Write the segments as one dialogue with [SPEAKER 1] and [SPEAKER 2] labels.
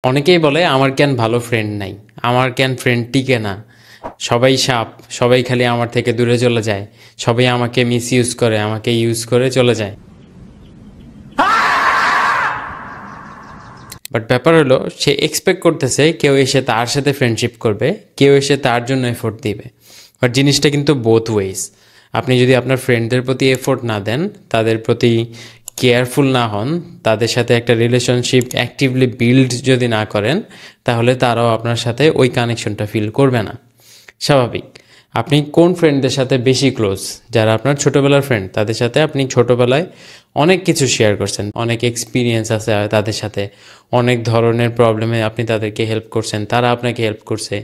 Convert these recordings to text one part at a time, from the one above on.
[SPEAKER 1] অনেকেই বলে আমার কেন ভালো ফ্রেন্ড নাই, আমার কেন ফ্রেন্ড টিকে না, সবাই সাপ, সবাই খালি আমার থেকে দূরে চলে যায়, সবাই আমাকে মিস ইউজ করে, আমাকে ইউজ করে চলে যায়। বাট ব্যাপার হলো সে এক্সপেক্ট করতেছে কেউ এসে তার সাথে ফ্রেন্ডশিপ করবে, কেউ এসে তার জন্য এফোর্ট দিবে। বাট জিনিসটা কিন্তু বোথ ওয়েজ। আপনি যদি আপনার ফ্রেন্ডদের প্রতি এফোর্ট না দেন, তাদের প্রতি কেয়ারফুল না হন, তাদের সাথে একটা রিলেশনশিপ অ্যাক্টিভলি বিল্ড যদি না করেন, তাহলে তারাও আপনার সাথে ওই কানেকশনটা ফিল করবে না। স্বাভাবিক। আপনি কোন ফ্রেন্ডদের সাথে বেশি ক্লোজ? যারা আপনার ছোটোবেলার ফ্রেন্ড, তাদের সাথে আপনি ছোটোবেলায় অনেক কিছু শেয়ার করছেন, অনেক এক্সপিরিয়েন্স আছে তাদের সাথে, অনেক ধরনের প্রবলেমে আপনি তাদেরকে হেল্প করছেন, তারা আপনাকে হেল্প করছে,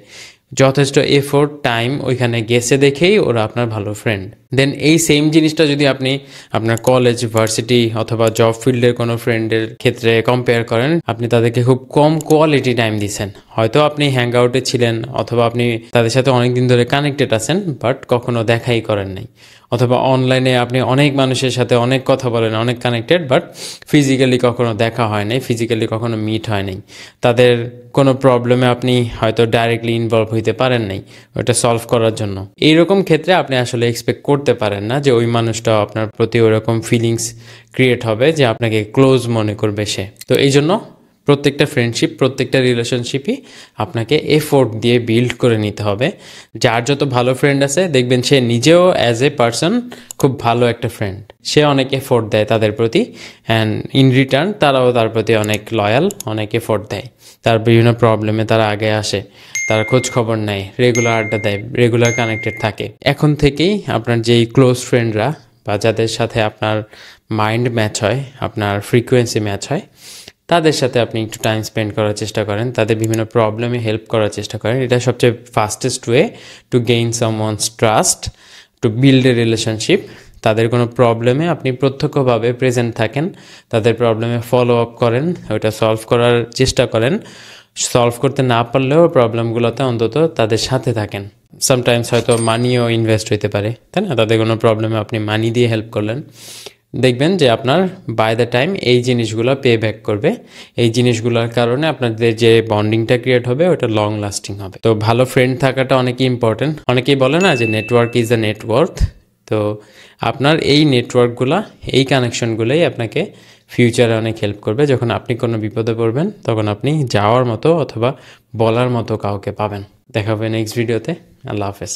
[SPEAKER 1] যথেষ্ট এফোর্ট টাইম ওইখানে গেছে দেখেই ওরা আপনার ভালো ফ্রেন্ড। দেন এই সেম জিনিসটা যদি আপনি আপনার কলেজ, ভার্সিটি অথবা জব ফিল্ডের কোনো ফ্রেন্ডের ক্ষেত্রে কম্পেয়ার করেন, আপনি তাদেরকে খুব কম কোয়ালিটি টাইম দিচ্ছেন। হয়তো আপনি হ্যাং আউটে ছিলেন অথবা আপনি তাদের সাথে অনেক দিন ধরে কানেক্টেড আছেন, বাট কখনো দেখাই করেন নাই। অথবা অনলাইনে আপনি অনেক মানুষের সাথে অনেক কথা বলেন, অনেক কানেক্টেড, বাট ফিজিক্যালি কখনো দেখা হয় নাই, ফিজিক্যালি কখনো মিট হয় নাই। তাদের কোনো প্রবলেমে আপনি হয়তো ডাইরেক্টলি ইনভলভ হইতে পারেন নাই ওটা সলভ করার জন্য। এইরকম ক্ষেত্রে আপনি আসলে এক্সপেক্ট করতে পারেন না যে ওই মানুষটাও আপনার প্রতি ওরকম ফিলিংস ক্রিয়েট হবে যে আপনাকে ক্লোজ মনে করবে সে। তো এই জন্য প্রত্যেকটা ফ্রেন্ডশিপ, প্রত্যেকটা রিলেশনশিপই আপনাকে এফোর্ট দিয়ে বিল্ড করে নিতে হবে। যার যত ভালো ফ্রেন্ড আছে দেখবেন সে নিজেও অ্যাজ এ পার্সন খুব ভালো একটা ফ্রেন্ড, সে অনেক এফোর্ট দেয় তাদের প্রতি, অ্যান্ড ইন রিটার্ন তারাও তার প্রতি অনেক লয়াল, অনেক এফোর্ট দেয়। তার বিভিন্ন প্রবলেমে তারা আগে আসে, তারা খোঁজ খবর নেয়, রেগুলার আড্ডা দেয়, রেগুলার কানেক্টেড থাকে। এখন থেকেই আপনার যেই ক্লোজ ফ্রেন্ডরা বা যাদের সাথে আপনার মাইন্ড ম্যাচ হয়, আপনার ফ্রিকোয়েন্সি ম্যাচ হয়, তাদের সাথে আপনি একটু টাইম স্পেন্ড করার চেষ্টা করেন, তাদের বিভিন্ন প্রবলেমে হেল্প করার চেষ্টা করেন। এটা সবচেয়ে fastest way to gain someone's trust, to build a relationship. তাদের কোনো প্রবলেমে আপনি প্রত্যক্ষভাবে প্রেজেন্ট থাকেন, তাদের প্রবলেমে ফলো আপ করেন, ওইটা সলভ করার চেষ্টা করেন। সলভ করতে না পারলেও প্রবলেমগুলোতে অন্তত তাদের সাথে থাকেন। সামটাইমস হয়তো মানিও ইনভেস্ট হইতে পারে, তাই না? তাদের কোনো প্রবলেমে আপনি মানি দিয়ে হেল্প করলেন, দেখবেন যে আপনার বাই দ্য টাইম এই জিনিসগুলো পে ব্যাক করবে। এই জিনিসগুলোর কারণে আপনাদের যে বন্ডিংটা ক্রিয়েট হবে ওটা লং লাস্টিং হবে। তো ভালো ফ্রেন্ড থাকাটা অনেকই ইম্পর্টেন্ট। অনেকেই বলে না যে নেটওয়ার্ক ইজ দ্য নেটওয়ার্থ। তো আপনার এই নেটওয়ার্কগুলো, এই কানেকশনগুলোই আপনাকে ফিউচারে অনেক হেল্প করবে। যখন আপনি কোনো বিপদে পড়বেন তখন আপনি যাওয়ার মতো অথবা বলার মতো কাউকে পাবেন। দেখা হবে নেক্সট ভিডিওতে। আল্লাহ হাফেজ।